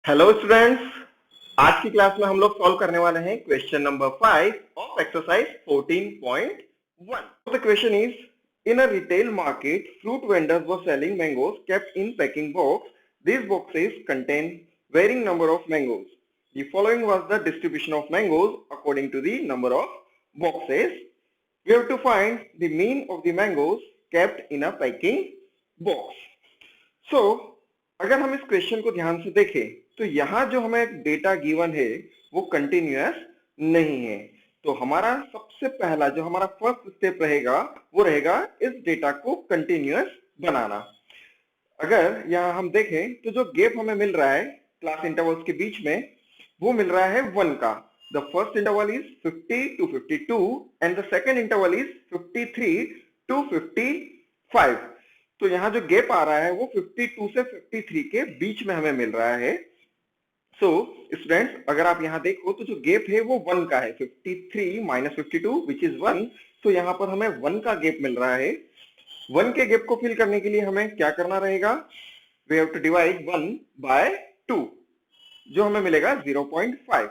Hello students, आज की class में हम लोग सॉल्व करने वाले हैं question number 5 of exercise 14.1. The question is, in a retail market, fruit vendors were selling mangoes kept in packing box. These boxes contain varying number of mangoes. The following was the distribution of mangoes according to the number of boxes. We have to find the mean of the mangoes kept in a packing box. So, अगर हम इस question को ध्यान से देखें तो यहाँ जो हमें डेटा गिवन है वो कंटिन्यूअस नहीं है। तो हमारा सबसे पहला जो हमारा फर्स्ट स्टेप रहेगा वो रहेगा इस डेटा को कंटिन्यूअस बनाना। अगर यहाँ हम देखें तो जो गैप हमें मिल रहा है क्लास इंटरवल्स के बीच में वो मिल रहा है 1 का। The first interval is 50 to 52 and the second interval is 53 to 55। तो यहाँ जो गैप आ रहा है वो 52 से 53 के बीच में हमें मिल रहा है। सो स्टूडेंट्स, अगर आप यहाँ देखो तो जो गैप है वो 1 का है, 53 माइनस 52 विच इज 1। तो यहाँ पर हमें 1 का गैप मिल रहा है। 1 के गैप को फिल करने के लिए हमें क्या करना रहेगा? We have to divide 1 by 2, जो हमें मिलेगा 0.5।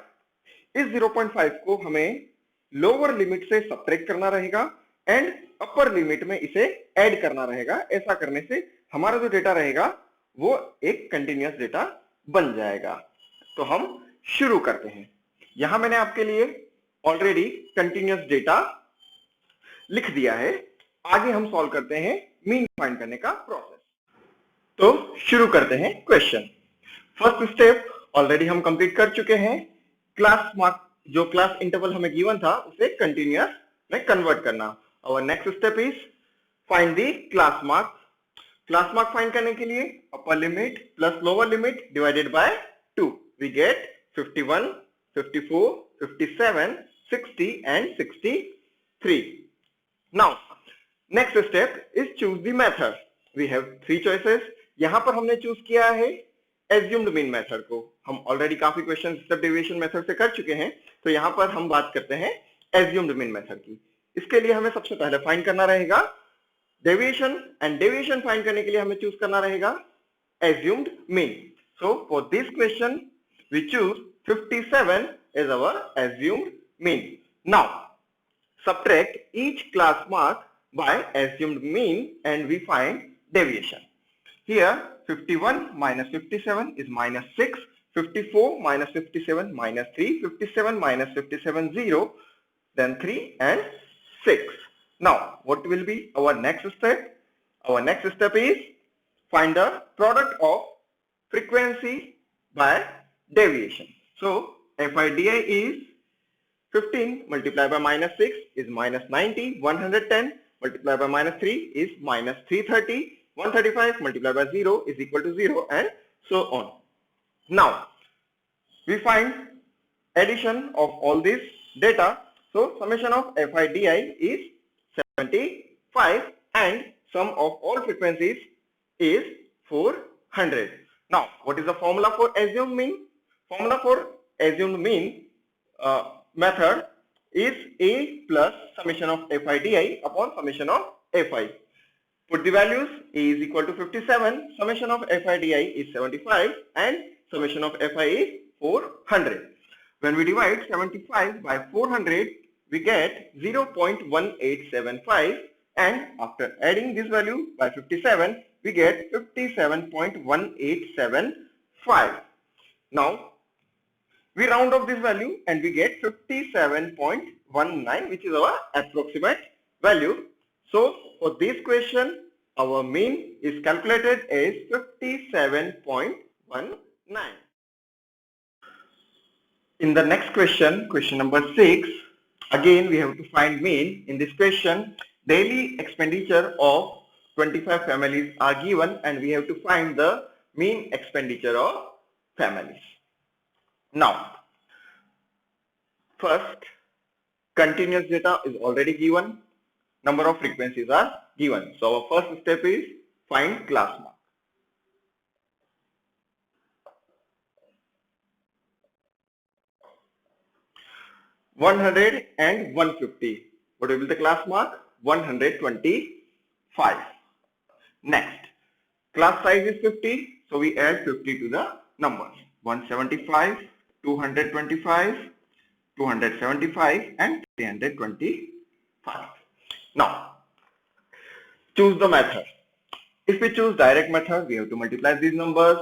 इस 0.5 को हमें लोअर लिमिट से सब्ट्रैक्ट करना रहेगा एंड अपर लिमिट में इसे ऐड करना रहेगा। ऐसा करने से हमारा जो डेटा रहेगा वो एक कंटिन्यूअस डेटा बन जाएगा। तो हम शुरू करते हैं। यहां मैंने आपके लिए ऑलरेडी कंटिन्यूअस डेटा लिख दिया है। आगे हम सॉल्व करते हैं मीन फाइंड करने का प्रोसेस। तो शुरू करते हैं क्वेश्चन। फर्स्ट स्टेप ऑलरेडी हम कंप्लीट कर चुके हैं। क्लास मार्क जो क्लास इंटरवल हमें गिवन था उसे कंटिन्यूअस में कन्वर्ट करना। Our next step is find the class mark. Class mark find करने के लिए upper limit plus lower limit divided by 2. We get 51, 54, 57, 60 and 63. Now, next step is choose the method. We have 3 choices. यहाँ पर हमने choose किया है assumed mean method को। हम already काफी questions step deviation method से कर चुके हैं। तो यहाँ पर हम बात करते हैं assumed mean method की। इसके लिए हमें सबसे पहले फाइंड करना रहेगा डेविएशन, एंड डेविएशन फाइंड करने के लिए हमें चूज करना रहेगा assumed mean. So for this question we choose 57 as our assumed mean. Now subtract each class mark by assumed mean and we find deviation. Here 51 minus 57 is minus 6, 54 minus 57 minus 3, 57 minus 57 0, then 3 and 6. Now, what will be our next step? Our next step is find the product of frequency by deviation. So, FIDI is 15 multiplied by minus 6 is minus 90, 110 multiplied by minus 3 is minus 330, 135 multiplied by 0 is equal to 0 and so on. Now, we find addition of all this data. So summation of FIDI is 75 and sum of all frequencies is 400. Now, what is the formula for assumed mean? Formula for assumed mean method is A plus summation of FIDI upon summation of FI. Put the values. A is equal to 57, summation of FIDI is 75 and summation of FI is 400. When we divide 75 by 400, we get 0.1875 and after adding this value by 57, we get 57.1875. Now, we round off this value and we get 57.19, which is our approximate value. So, for this question, our mean is calculated as 57.19. In the next question, question number 6, again we have to find mean. In this question, daily expenditure of 25 families are given and we have to find the mean expenditure of families. Now, first, continuous data is already given, number of frequencies are given. So our first step is find class mark. 100 and 150. What will be the class mark? 125. Next, class size is 50, so we add 50 to the numbers. 175, 225, 275 and 325. Now, choose the method. If we choose direct method, we have to multiply these numbers.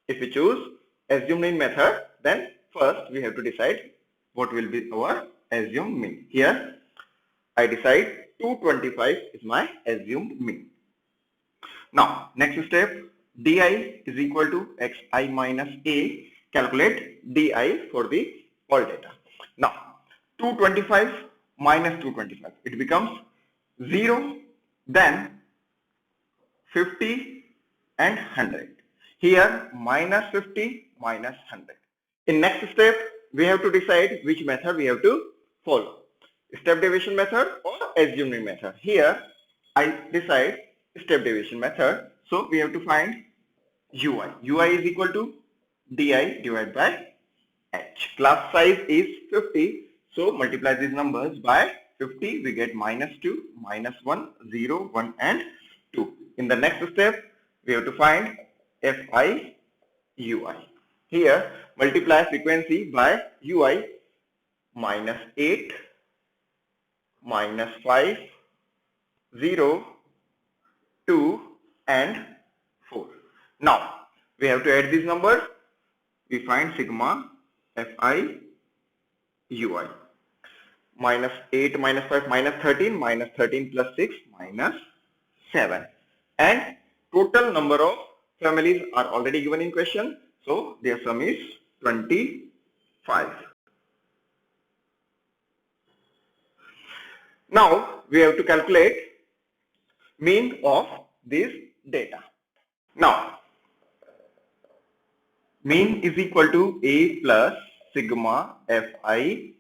If we choose assumed mean method, then first we have to decide what will be our assumed mean. Here, I decide 225 is my assumed mean. Now, next step, di is equal to xi minus a. Calculate di for the all data. Now, 225 minus 225, it becomes 0, then 50 and 100. Here, minus 50, minus 100. In next step, we have to decide which method we have to follow. Step deviation method or assumed mean method. Here, I decide step deviation method. So, we have to find ui. ui is equal to di divided by h. Class size is 50. So, multiply these numbers by 50. We get minus 2, minus 1, 0, 1 and 2. In the next step, we have to find fi ui. Here, multiply frequency by ui minus 8, minus 5, 0, 2 and 4. Now, we have to add these numbers. We find sigma fi ui. Minus 8 minus 5 minus 13, minus 13 plus 6 minus 7. And total number of families are already given in question. So, their sum is 25. Now, we have to calculate mean of this data. Now, mean is equal to a plus sigma fi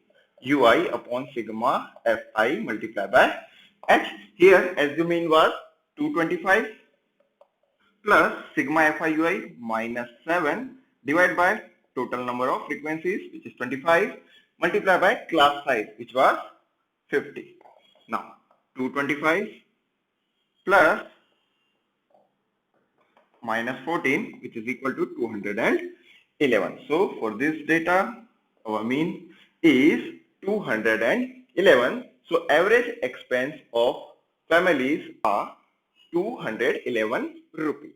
ui upon sigma fi multiplied by h. Here, as the mean was 225 plus sigma fi ui minus 7 divided by total number of frequencies, which is 25, multiplied by class size, which was 50. Now, 225 plus minus 14, which is equal to 211. So, for this data, our mean is 211. So, average expense of families are 211 rupees.